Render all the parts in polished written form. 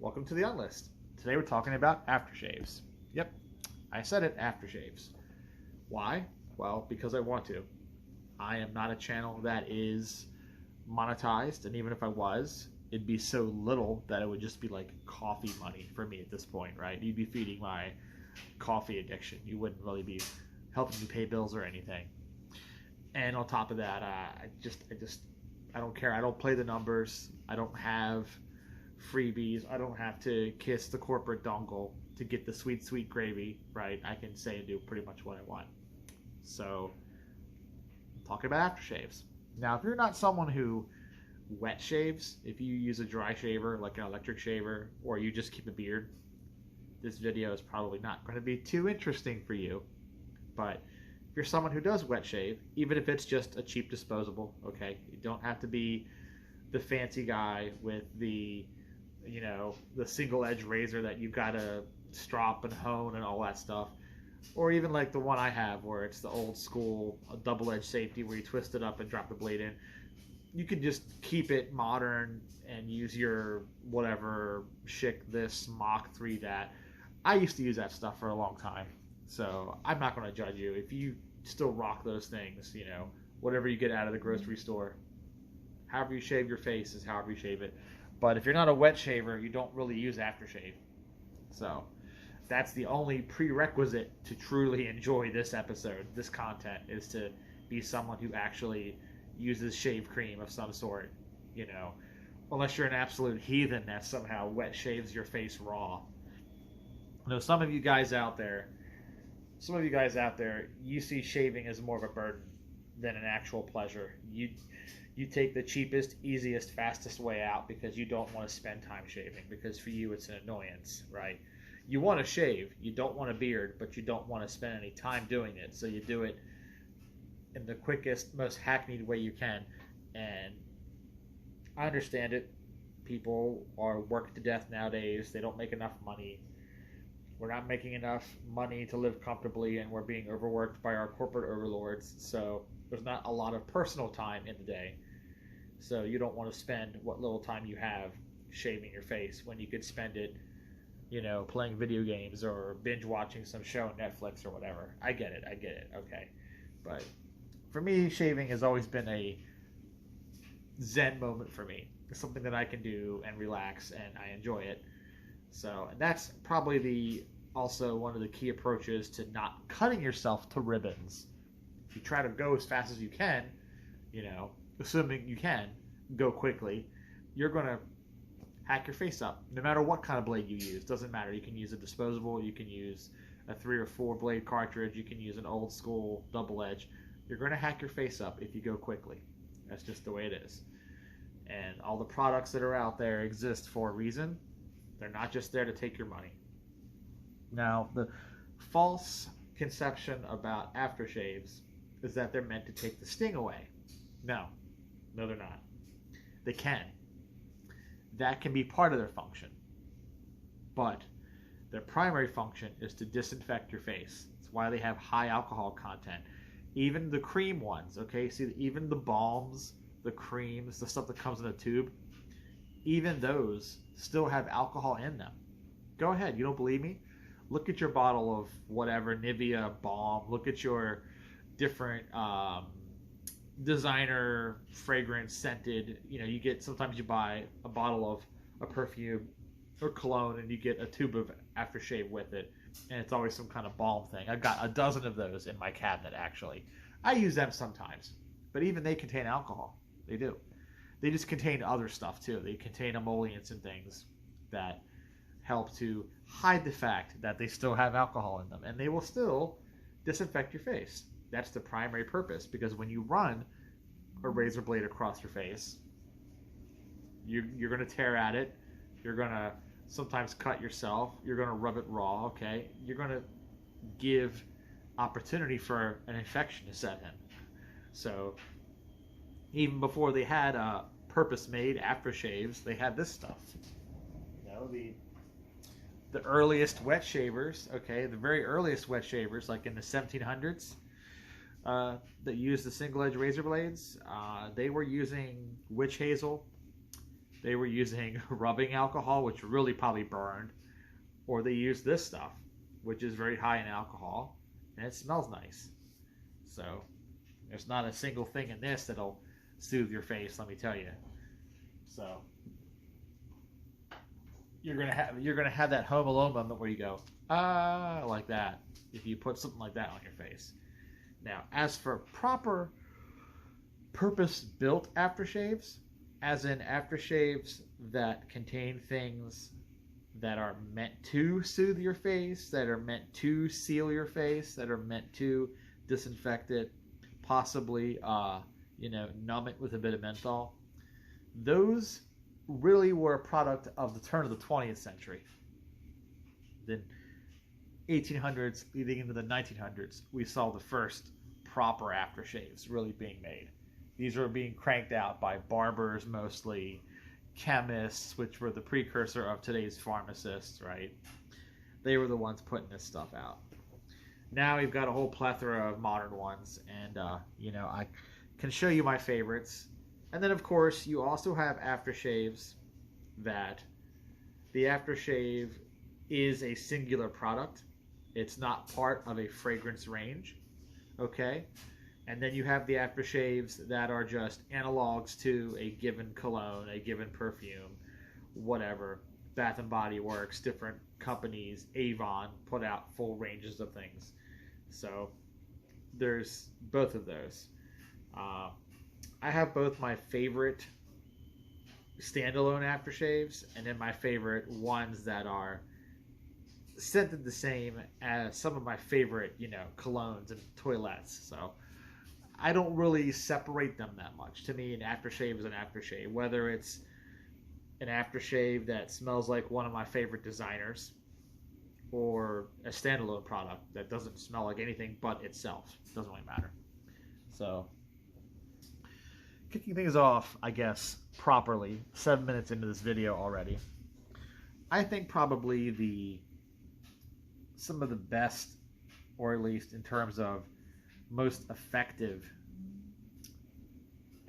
Welcome to the Unlist. Today we're talking about aftershaves. Yep, I said it, aftershaves. Why? Well, because I want to. I am not a channel that is monetized, and even if I was, it'd be so little that it would just be like coffee money for me at this point, right? You'd be feeding my coffee addiction. You wouldn't really be helping me pay bills or anything. And on top of that, I don't care. I don't play the numbers. I don't have freebies. I don't have to kiss the corporate dongle to get the sweet, sweet gravy, right? I can say and do pretty much what I want. So, I'm talking about aftershaves. Now, if you're not someone who wet shaves, if you use a dry shaver, like an electric shaver, or you just keep a beard, this video is probably not going to be too interesting for you. But if you're someone who does wet shave, even if it's just a cheap disposable, okay, you don't have to be the fancy guy with the, the single edge razor that you've got to strop and hone and all that stuff. Or even like the one I have where it's the old school double-edged safety where you twist it up and drop the blade in. You can just keep it modern and use your whatever Schick this, Mach 3 that. I used to use that stuff for a long time. So I'm not going to judge you. If you still rock those things, whatever you get out of the grocery store, however you shave your face is however you shave it. But if you're not a wet shaver, you don't really use aftershave. So that's the only prerequisite to truly enjoy this episode, this content, is to be someone who actually uses shave cream of some sort, unless you're an absolute heathen that somehow wet shaves your face raw. Some of you guys out there, you see shaving as more of a burden than an actual pleasure. You take the cheapest, easiest, fastest way out because you don't want to spend time shaving, because for you it's an annoyance, right? You want to shave, you don't want a beard, but you don't want to spend any time doing it, so you do it in the quickest, most hackneyed way you can. And I understand it. People are worked to death nowadays. They don't make enough money. We're not making enough money to live comfortably, and we're being overworked by our corporate overlords. So there's not a lot of personal time in the day. So you don't want to spend what little time you have shaving your face when you could spend it, playing video games or binge watching some show on Netflix or whatever. I get it. Okay. But for me, shaving has always been a zen moment for me. It's something that I can do and relax, and I enjoy it. So, and that's probably also one of the key approaches to not cutting yourself to ribbons. If you try to go as fast as you can, assuming you can go quickly, you're going to hack your face up. No matter what kind of blade you use, doesn't matter. You can use a disposable, you can use a 3 or 4 blade cartridge, you can use an old school double edge. You're going to hack your face up if you go quickly. That's just the way it is. And all the products that are out there exist for a reason. They're not just there to take your money. Now, the false conception about aftershaves is that they're meant to take the sting away. No, they're not. They can. That can be part of their function. But their primary function is to disinfect your face. That's why they have high alcohol content. Even the cream ones, okay? See, even the balms, the creams, the stuff that comes in a tube, even those still have alcohol in them. Go ahead, you don't believe me? Look at your bottle of whatever, Nivea balm. Look at your different designer fragrance scented, sometimes you buy a bottle of a perfume or cologne and you get a tube of aftershave with it, and it's always some kind of balm thing. I've got a dozen of those in my cabinet, actually. I use them sometimes, but even they contain alcohol. They do. They just contain other stuff too. They contain emollients and things that help to hide the fact that they still have alcohol in them, and they will still disinfect your face. That's the primary purpose, because when you run a razor blade across your face, you're going to tear at it. You're going to sometimes cut yourself. You're going to rub it raw, okay? You're going to give opportunity for an infection to set in. So even before they had purpose-made aftershaves, they had this stuff. The earliest wet shavers, okay, the very earliest wet shavers, like in the 1700s, that used the single edge razor blades, they were using witch hazel they were using rubbing alcohol, which really probably burned, or they used this stuff, which is very high in alcohol, and it smells nice. So there's not a single thing in this that'll soothe your face, let me tell you. So you're gonna have that Home Alone moment where you go, ah, like that, if you put something like that on your face. Now, as for proper purpose-built aftershaves, as in aftershaves that contain things that are meant to soothe your face, that are meant to seal your face, that are meant to disinfect it, possibly, numb it with a bit of menthol. Those really were a product of the turn of the 20th century. Then 1800s leading into the 1900s, we saw the first proper aftershaves really being made. These were being cranked out by barbers mostly, chemists, which were the precursor of today's pharmacists, right? They were the ones putting this stuff out. Now we've got a whole plethora of modern ones, and I can show you my favorites. And then, of course, you also have aftershaves that the aftershave is a singular product. It's not part of a fragrance range, okay? And then you have the aftershaves that are just analogs to a given cologne, a given perfume, whatever. Bath and Body Works, different companies, Avon put out full ranges of things. So there's both of those. I have both my favorite standalone aftershaves and then my favorite ones that are scented the same as some of my favorite, colognes and toilettes. So I don't really separate them that much. To me, an aftershave is an aftershave. Whether it's an aftershave that smells like one of my favorite designers or a standalone product that doesn't smell like anything but itself. It doesn't really matter. So kicking things off, I guess, properly, 7 minutes into this video already, I think probably some of the best, or at least in terms of most effective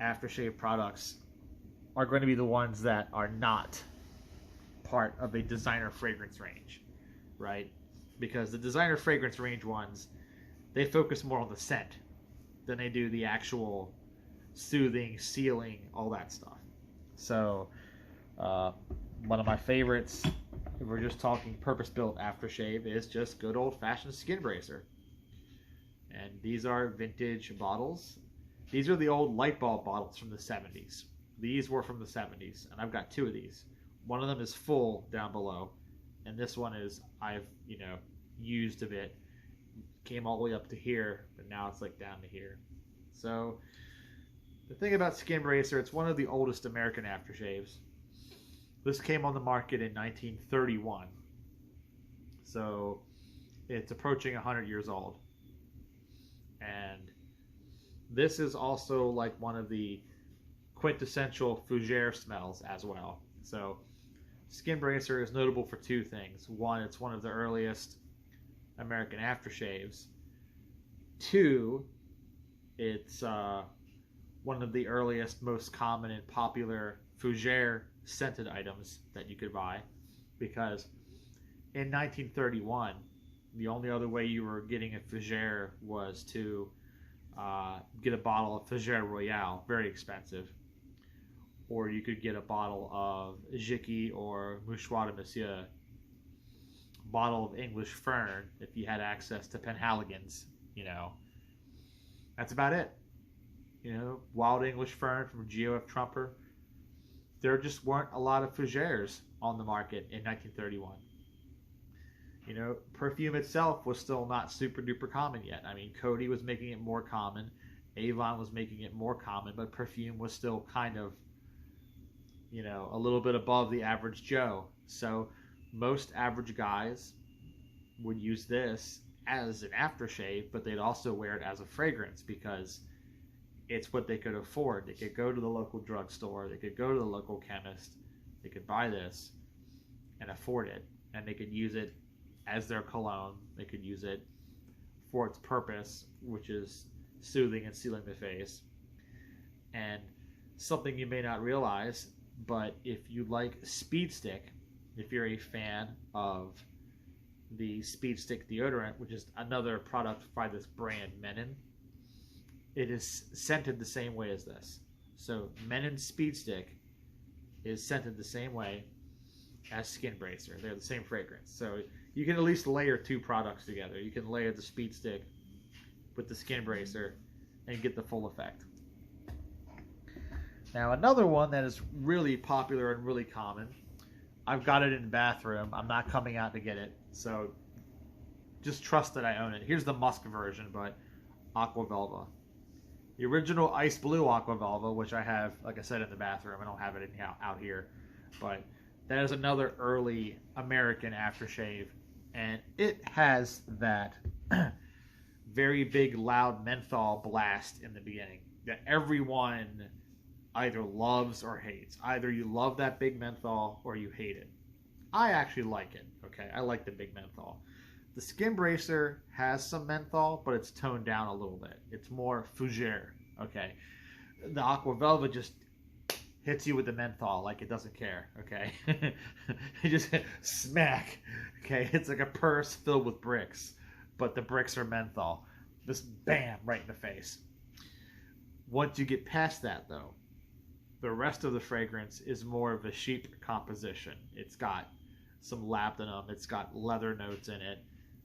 aftershave products, are going to be the ones that are not part of a designer fragrance range, right? Because the designer fragrance range ones, they focus more on the scent than they do the actual soothing, sealing, all that stuff. So one of my favorites, if we're just talking purpose-built aftershave, is just good old-fashioned Skin Bracer. And these are vintage bottles. These are the old light bulb bottles from the 70s. These were from the 70s, and I've got two of these. One of them is full down below, and this one is, I've used a bit. Came all the way up to here, but now it's like down to here. So the thing about Skin Bracer, it's one of the oldest American aftershaves. This came on the market in 1931. So it's approaching 100 years old. And this is also like one of the quintessential fougere smells as well. So Skin Bracer is notable for two things. One, it's one of the earliest American aftershaves. Two, it's one of the earliest, most common and popular fougere scented items that you could buy, because in 1931 the only other way you were getting a fougere was to get a bottle of Fougere Royale, very expensive, or you could get a bottle of Jicky or Mouchoir de Monsieur, bottle of English Fern if you had access to Penhaligon's. That's about it. Wild English Fern from Geo F. Trumper. There just weren't a lot of fougères on the market in 1931. Perfume itself was still not super duper common yet. I mean, Coty was making it more common, Avon was making it more common, but perfume was still kind of, a little bit above the average Joe. So most average guys would use this as an aftershave, but they'd also wear it as a fragrance because it's what they could afford. They could go to the local drugstore, they could go to the local chemist, they could buy this and afford it, and they could use it as their cologne. They could use it for its purpose, which is soothing and sealing the face. And something you may not realize, But if you like Speed Stick, if you're a fan of the Speed Stick deodorant, which is another product by this brand, Menon, it is scented the same way as this. So Menon Speed Stick is scented the same way as Skin Bracer. They're the same fragrance. So you can at least layer two products together. You can layer the Speed Stick with the Skin Bracer and get the full effect. Now another one that is really popular and really common, I've got it in the bathroom. I'm not coming out to get it, so just trust that I own it. Here's the musk version, but Aqua Velva. The original ice blue Aqua Velva, which I have, like I said, in the bathroom. I don't have it out here, but that is another early American aftershave, and it has that very big, loud menthol blast in the beginning that everyone either loves or hates. Either you love that big menthol or you hate it. I actually like it, okay? I like the big menthol. The Skin Bracer has some menthol, but it's toned down a little bit. It's more fougere, okay? The Aqua Velva just hits you with the menthol like it doesn't care, okay? It just smack, okay? It's like a purse filled with bricks, but the bricks are menthol. Just bam, right in the face. Once you get past that, though, the rest of the fragrance is more of a sheep composition. It's got some labdanum. It's got leather notes in it.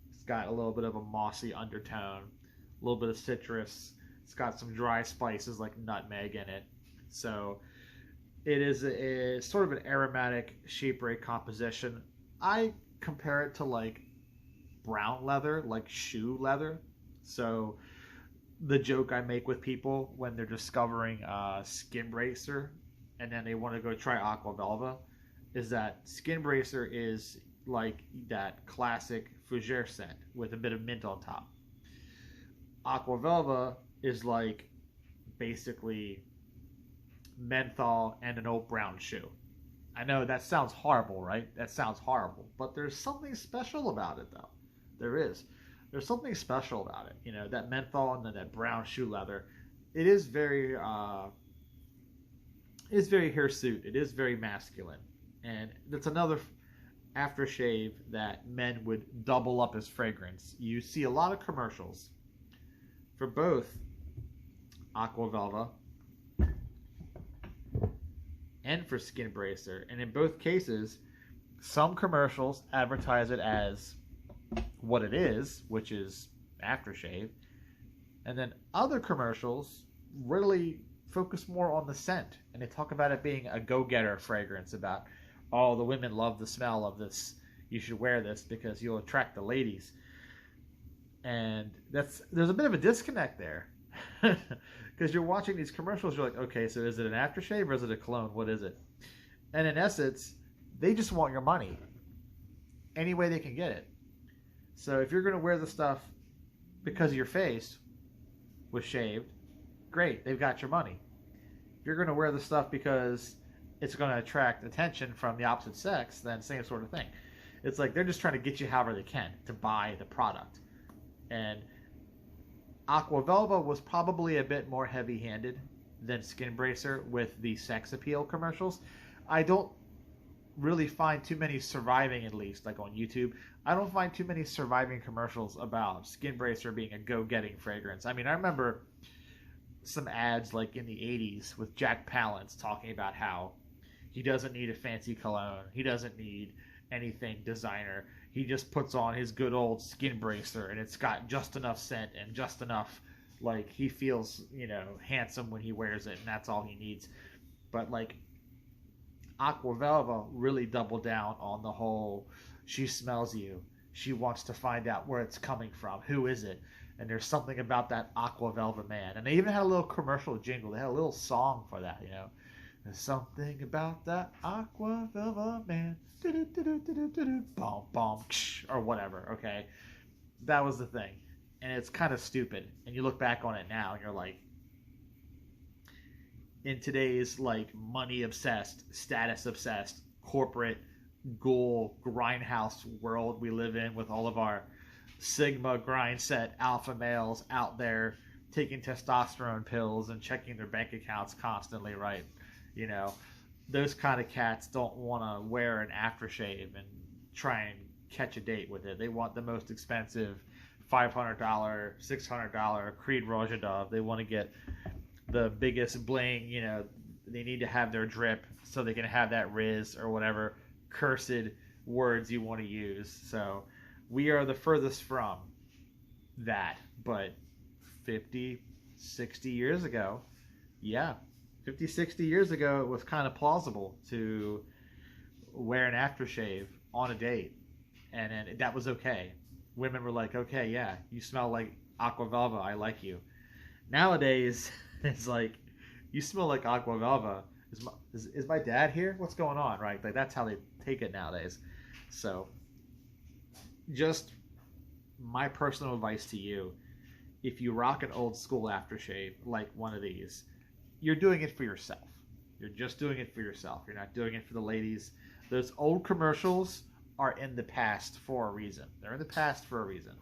It's got a little bit of a mossy undertone, a little bit of citrus. It's got some dry spices like nutmeg in it. So it is a sort of an aromatic sheepray composition. I compare it to like brown leather, like shoe leather. So the joke I make with people when they're discovering Skin Bracer and then they want to go try Aqua Velva is that Skin Bracer is like that classic fougere scent with a bit of mint on top. Aqua Velva is like basically menthol and an old brown shoe. I know that sounds horrible, right? That sounds horrible, but there's something special about it, though. There is. There's something special about it. You know, that menthol and then that brown shoe leather. It is very hirsute. It is very masculine. And that's another aftershave that men would double up as fragrance. You see a lot of commercials for both Aqua Velva and for Skin Bracer. And in both cases, some commercials advertise it as what it is, which is aftershave, and then other commercials really focus more on the scent, and they talk about it being a go-getter fragrance, about, oh, the women love the smell of this, you should wear this because you'll attract the ladies. And there's a bit of a disconnect there because you're watching these commercials, you're like, okay, so is it an aftershave or is it a cologne? What is it? And in essence, they just want your money any way they can get it. So if you're going to wear the stuff because your face was shaved, great, they've got your money. If you're going to wear the stuff because it's going to attract attention from the opposite sex, then same sort of thing. It's like they're just trying to get you however they can to buy the product. And Aqua Velva was probably a bit more heavy-handed than Skin Bracer with the sex appeal commercials. I don't really find too many surviving, at least like on YouTube. I don't find too many surviving commercials about Skin Bracer being a go-getting fragrance. I mean, I remember some ads like in the 80s with Jack Palance talking about how he doesn't need a fancy cologne. He doesn't need anything designer. He just puts on his good old Skin Bracer and it's got just enough scent and just enough, like, he feels, you know, handsome when he wears it, and that's all he needs. But like Aqua Velva really doubled down on the whole, she smells you, she wants to find out where it's coming from, who is it, and there's something about that Aqua Velva man. And they even had a little commercial jingle. They had a little song for that, you know. There's something about that Aqua Velva man, bom bom, or whatever. Okay, that was the thing, and it's kind of stupid. And you look back on it now, and you're like, in today's like money obsessed, status obsessed, corporate ghoul grindhouse world we live in, with all of our Sigma grind set alpha males out there taking testosterone pills and checking their bank accounts constantly, right? You know, those kind of cats don't want to wear an aftershave and try and catch a date with it. They want the most expensive $500, $600 Creed Roja Dove. They want to get the biggest bling, you know. They need to have their drip so they can have that Riz or whatever cursed words you want to use. So we are the furthest from that. But 50, 60 years ago, yeah, 50, 60 years ago, it was kind of plausible to wear an aftershave on a date. And then that was okay. Women were like, okay, yeah, you smell like Aqua Velva. I like you. Nowadays, it's like, you smell like Aqua Velva. Is my dad here? What's going on, right? Like, that's how they take it nowadays. So, just my personal advice to you, if you rock an old school aftershave like one of these, you're doing it for yourself. You're just doing it for yourself. You're not doing it for the ladies. Those old commercials are in the past for a reason. They're in the past for a reason.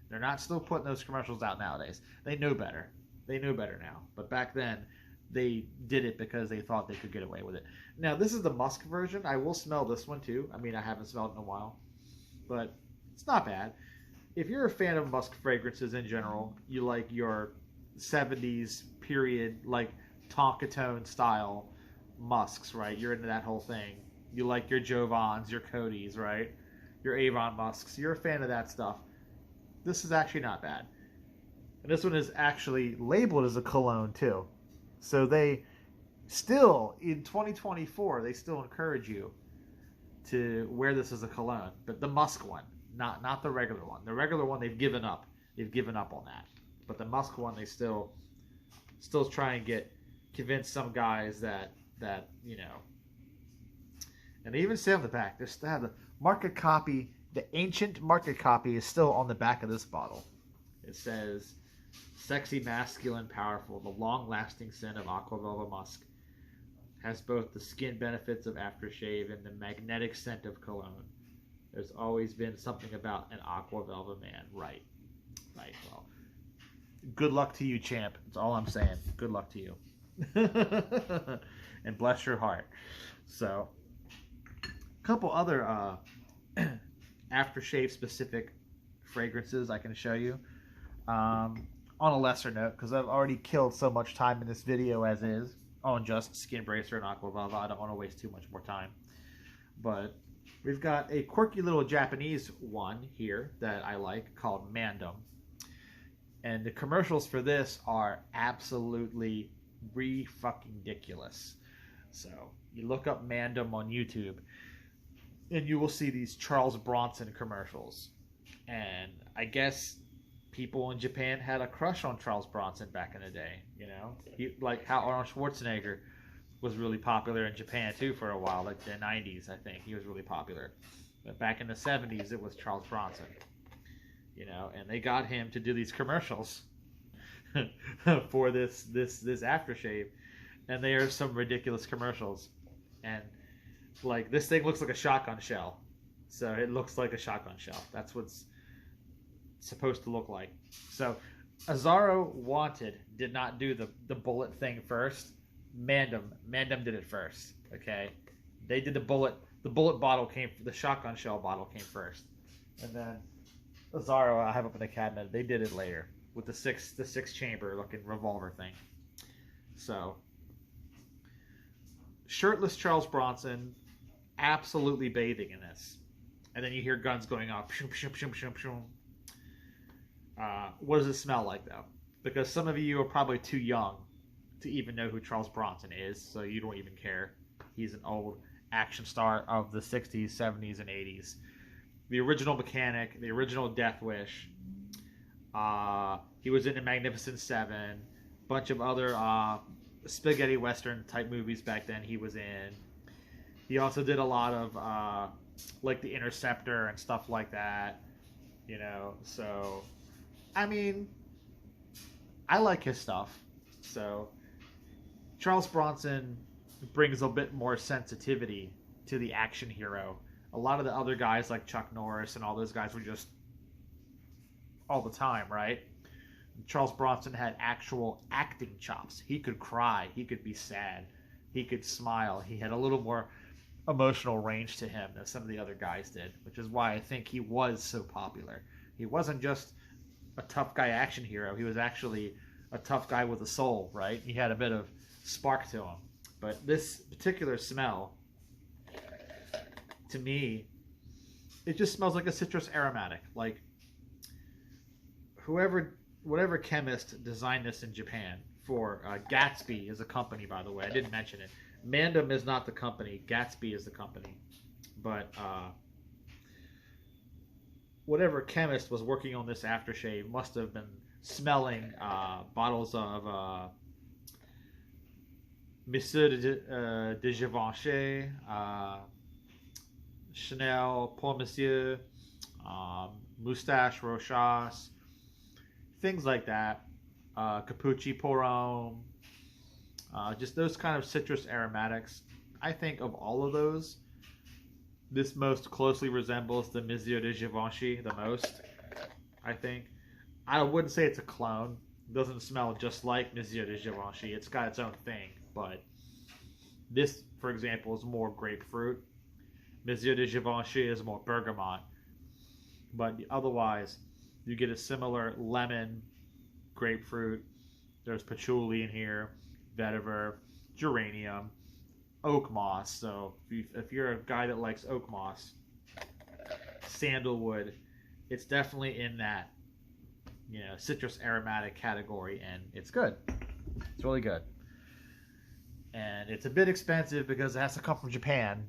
They're not still putting those commercials out nowadays. They know better. They know better now. But back then, they did it because they thought they could get away with it. Now, this is the musk version. I will smell this one too. I mean, I haven't smelled it in a while, but it's not bad. If you're a fan of musk fragrances in general, you like your 70s period, like Tonka Tone style musks, right? You're into that whole thing. You like your Jovans, your Codys, right? Your Avon musks. You're a fan of that stuff. This is actually not bad. And this one is actually labeled as a cologne too. So they still, in 2024, they still encourage you to wear this as a cologne. But the musk one, not the regular one. The regular one, they've given up. They've given up on that. But the musk one, they still try and convince some guys that you know. And they even say on the back, they still have the market copy. The ancient market copy is still on the back of this bottle. It says, sexy, masculine, powerful, the long-lasting scent of Aqua Velva musk has both the skin benefits of aftershave and the magnetic scent of cologne. There's always been something about an Aqua Velva man. Right. Well, good luck to you, champ. That's all I'm saying. Good luck to you. And bless your heart. So, a couple other aftershave specific fragrances I can show you. On a lesser note, because I've already killed so much time in this video as is on just Skin Bracer and Aqua Velva. I don't want to waste too much more time. But we've got a quirky little Japanese one here that I like called Mandom. And the commercials for this are absolutely re-fucking-diculous. So you look up Mandom on YouTube and you will see these Charles Bronson commercials. And I guess people in Japan had a crush on Charles Bronson back in the day, you know? Like how Arnold Schwarzenegger was really popular in Japan too for a while, like the 90s, I think. He was really popular. But back in the 70s, it was Charles Bronson, you know? And they got him to do these commercials for this aftershave. And they are some ridiculous commercials. And, like, this thing looks like a shotgun shell. So it looks like a shotgun shell. That's what's supposed to look like. So Azzaro Wanted did not do the bullet thing first. Mandom did it first. Okay, they did the bullet bottle the shotgun shell bottle came first, and then Azzaro, I have up in the cabinet, they did it later with the six chamber looking revolver thing. So shirtless Charles Bronson absolutely bathing in this, and then you hear guns going off. What does it smell like, though? Because some of you are probably too young to even know who Charles Bronson is, so you don't even care. He's an old action star of the 60s, 70s, and 80s. The original Mechanic, the original Death Wish. He was in the Magnificent Seven. A bunch of other spaghetti western type movies back then he was in. He also did a lot of like The Interceptor and stuff like that. You know, so I mean, I like his stuff. So Charles Bronson brings a bit more sensitivity to the action hero. A lot of the other guys like Chuck Norris and all those guys were just all the time, right? Charles Bronson had actual acting chops. He could cry. He could be sad. he could smile. He had a little more emotional range to him than some of the other guys did, which is why I think he was so popular. He wasn't just a tough guy action hero. He was actually a tough guy with a soul, right? He had a bit of spark to him. But this particular smell, to me, it just smells like a citrus aromatic. Like whatever chemist designed this in Japan for Gatsby is a company, by the way. I didn't mention it. Mandom is not the company. Gatsby is the company. But whatever chemist was working on this aftershave must have been smelling bottles of Monsieur de Givenchy, Chanel, Pour Monsieur, Moustache Rochas, things like that. Capucci Poron, just those kind of citrus aromatics. I think of all of those, this most closely resembles the Monsieur de Givenchy the most, I think. I wouldn't say it's a clone. It doesn't smell just like Monsieur de Givenchy. It's got its own thing, but this, for example, is more grapefruit. Monsieur de Givenchy is more bergamot. But otherwise, you get a similar lemon, grapefruit. There's patchouli in here, vetiver, geranium, oak moss. So if you're a guy that likes oak moss, sandalwood, it's definitely in that, citrus aromatic category, and it's good. It's really good. And it's a bit expensive because it has to come from Japan.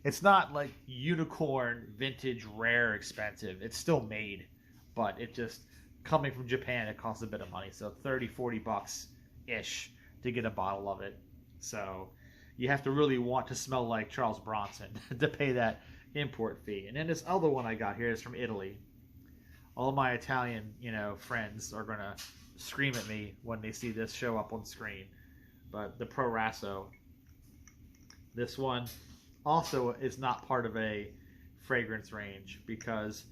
It's not like unicorn, vintage, rare expensive. It's still made, but it just, coming from Japan, it costs a bit of money. So 30, 40 bucks-ish to get a bottle of it. So you have to really want to smell like Charles Bronson to pay that import fee. And then this other one I got here is from Italy. All my Italian, friends are going to scream at me when they see this show up on screen. But the Proraso, this one also is not part of a fragrance range because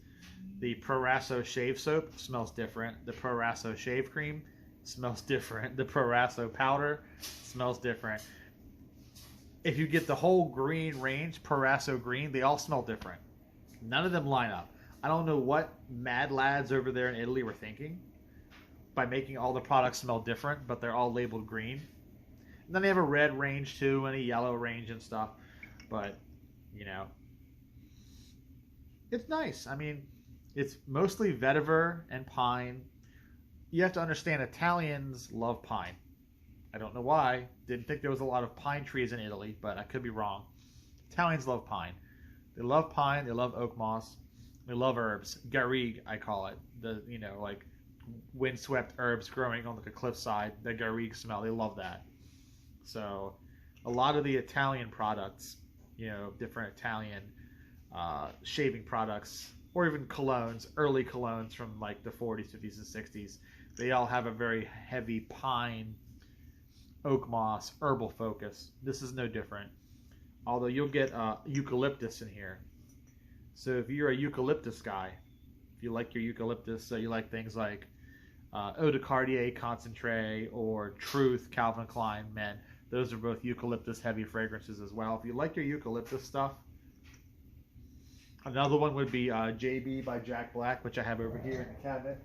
the Proraso shave soap smells different. The Proraso shave cream smells different. The Proraso powder smells different. If you get the whole green range, Proraso green, they all smell different. None of them line up. I don't know what mad lads over there in Italy were thinking by making all the products smell different, but they're all labeled green. And then they have a red range too, and a yellow range and stuff. But, it's nice. I mean, it's mostly vetiver and pine. You have to understand, Italians love pine. I don't know why. Didn't think there was a lot of pine trees in Italy, but I could be wrong. Italians love pine. They love pine. They love oak moss. They love herbs. Garrigue, I call it. The, like windswept herbs growing on like a cliffside. The garrigue smell. They love that. So a lot of the Italian products, different Italian shaving products, or even colognes, early colognes from like the 40s, 50s, and 60s, they all have a very heavy pine, oak moss, herbal focus. This is no different. Although you'll get eucalyptus in here. So if you're a eucalyptus guy, if you like your eucalyptus, so you like things like Eau de Cartier Concentré or Truth Calvin Klein Men, those are both eucalyptus heavy fragrances as well. If you like your eucalyptus stuff, another one would be JB by Jack Black, which I have over here in the cabinet.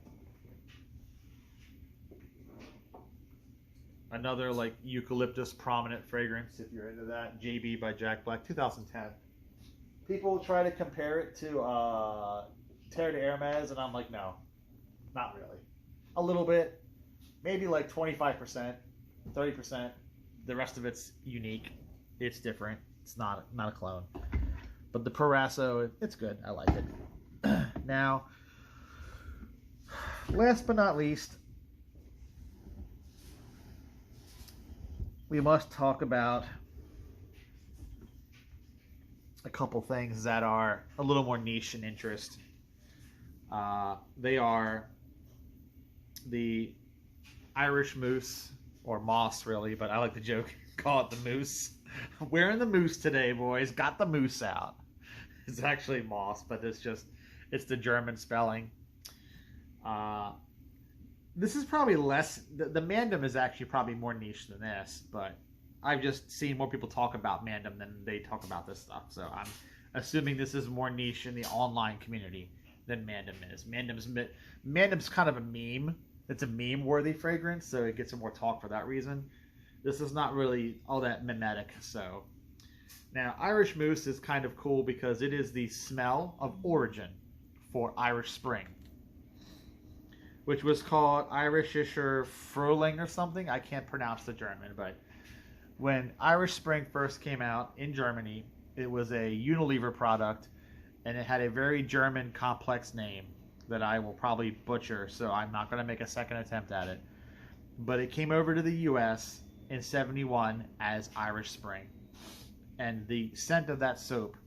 Another like eucalyptus prominent fragrance, if you're into that. JB by Jack Black, 2010. People try to compare it to Terre de Hermes, and I'm like, no, not really. A little bit, maybe like 25%, 30%. The rest of it's unique. It's different. It's not a clone. But the Proraso, it's good. I like it. Now, last but not least, we must talk about a couple things that are a little more niche in interest. They are the Irish Moos, or Moss really, but I like to joke, call it the Moos. Wearing the Moos today, boys. Got the Moos out. It's actually Moss, but it's the German spelling. This is probably less, the Mandom is actually probably more niche than this, but I've just seen more people talk about Mandom than they talk about this stuff. So I'm assuming this is more niche in the online community than Mandom is. Mandom's kind of a meme. It's a meme-worthy fragrance, so it gets some more talk for that reason. This is not really all that mimetic. So now Irish Moos is kind of cool because it is the smell of origin for Irish Spring, which was called Irischer Frühling or something. I can't pronounce the German, but when Irish Spring first came out in Germany, it was a Unilever product, and it had a very German complex name that I will probably butcher, so I'm not going to make a second attempt at it. But it came over to the US in '71 as Irish Spring. And the scent of that soap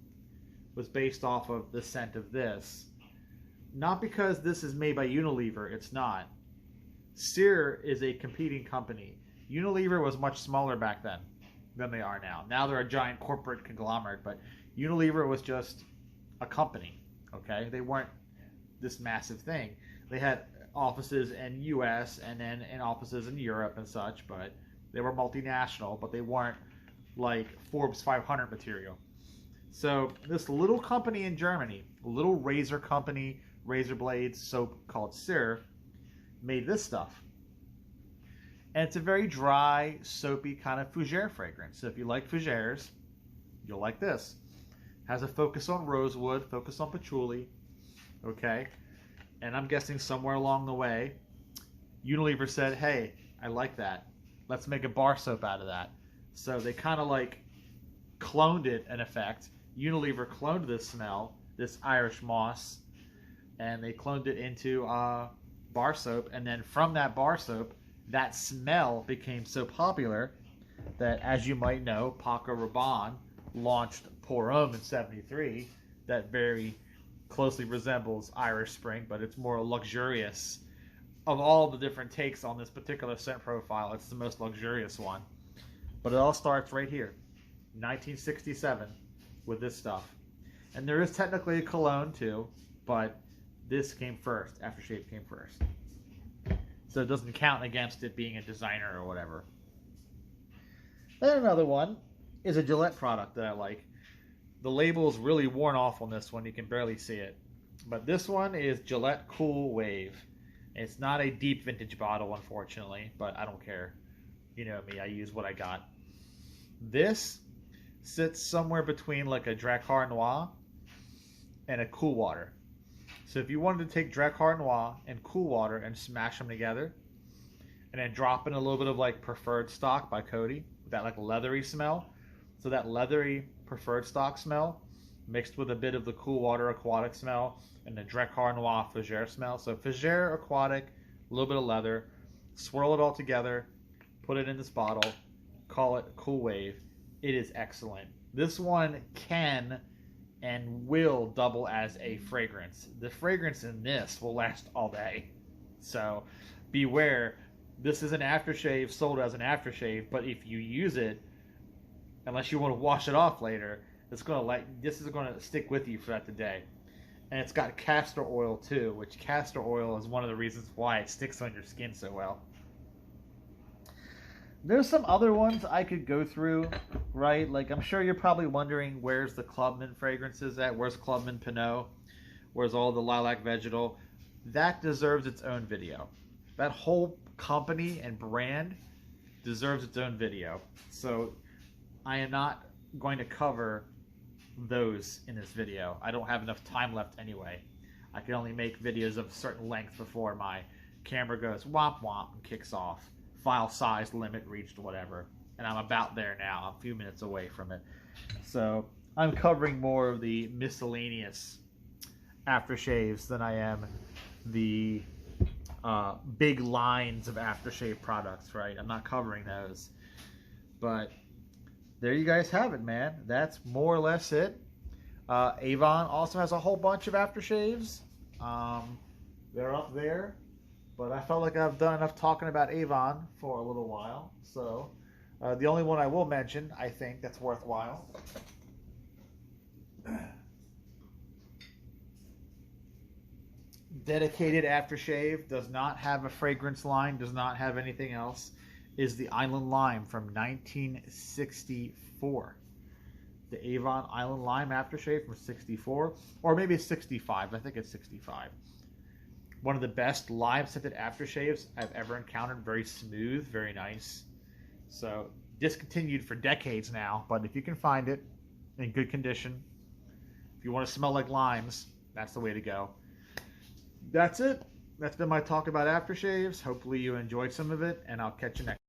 was based off of the scent of this. Not because this is made by Unilever, it's not. Sear is a competing company. Unilever was much smaller back then than they are now. Now they're a giant corporate conglomerate, but Unilever was just a company, okay? They weren't this massive thing. They had offices in US and then in offices in Europe and such, but they were multinational, but they weren't like Forbes 500 material. So this little company in Germany, a little razor company, razor blades soap called Sear, made this stuff. And it's a very dry, soapy kind of fougere fragrance. So if you like fougères, you'll like this. Has a focus on rosewood, focus on patchouli, okay? And I'm guessing somewhere along the way, Unilever said, hey, I like that. Let's make a bar soap out of that. So they kind of like cloned it in effect. Unilever cloned this smell, this Irish moss, and they cloned it into bar soap. And then from that bar soap, that smell became so popular that, as you might know, Paco Rabanne launched Pour Homme in '73 that very closely resembles Irish Spring, but it's more luxurious. Of all the different takes on this particular scent profile, it's the most luxurious one. But it all starts right here, 1967, with this stuff. And there is technically a cologne too, but this came first. Aftershave came first. So it doesn't count against it being a designer or whatever. Then another one is a Gillette product that I like. The label is really worn off on this one. You can barely see it. But this one is Gillette Cool Wave. It's not a deep vintage bottle, unfortunately, but I don't care. You know me, I use what I got. This sits somewhere between like a Drakkar Noir and a Cool Water. So if you wanted to take Drakkar Noir and Cool Water and smash them together, and then drop in a little bit of like Preferred Stock by Cody, that like leathery smell. So that leathery Preferred Stock smell mixed with a bit of the Cool Water aquatic smell and the Drakkar Noir fougere smell. So fougere, aquatic, a little bit of leather, swirl it all together, put it in this bottle, call it Cool Wave. It is excellent. This one can and will double as a fragrance. The fragrance in this will last all day. So beware, this is an aftershave sold as an aftershave, but if you use it, unless you want to wash it off later, this is going to stick with you throughout the day. And it's got castor oil too, which castor oil is one of the reasons why it sticks on your skin so well. There's some other ones I could go through, right? Like, I'm sure you're probably wondering, where's the Clubman fragrances at? Where's Clubman Pinot? Where's all the Lilac Vegetal? That deserves its own video. That whole company and brand deserves its own video. So I am not going to cover those in this video. I don't have enough time left anyway. I can only make videos of a certain length before my camera goes womp womp and kicks off. File size limit reached, whatever. And I'm about there now. I'm a few minutes away from it. So I'm covering more of the miscellaneous aftershaves than I am the big lines of aftershave products, right? I'm not covering those. But there you guys have it, man. That's more or less it. Avon also has a whole bunch of aftershaves. They're up there. But I felt like I've done enough talking about Avon for a little while. So the only one I will mention, I think, that's worthwhile. Dedicated aftershave, does not have a fragrance line, does not have anything else. is the Island Lime from 1964. The Avon Island Lime aftershave from 64, or maybe it's 65. I think it's 65. One of the best lime scented aftershaves I've ever encountered. Very smooth, very nice. So discontinued for decades now, but if you can find it in good condition, if you want to smell like limes, that's the way to go. That's it. That's been my talk about aftershaves. Hopefully you enjoyed some of it, and I'll catch you next time.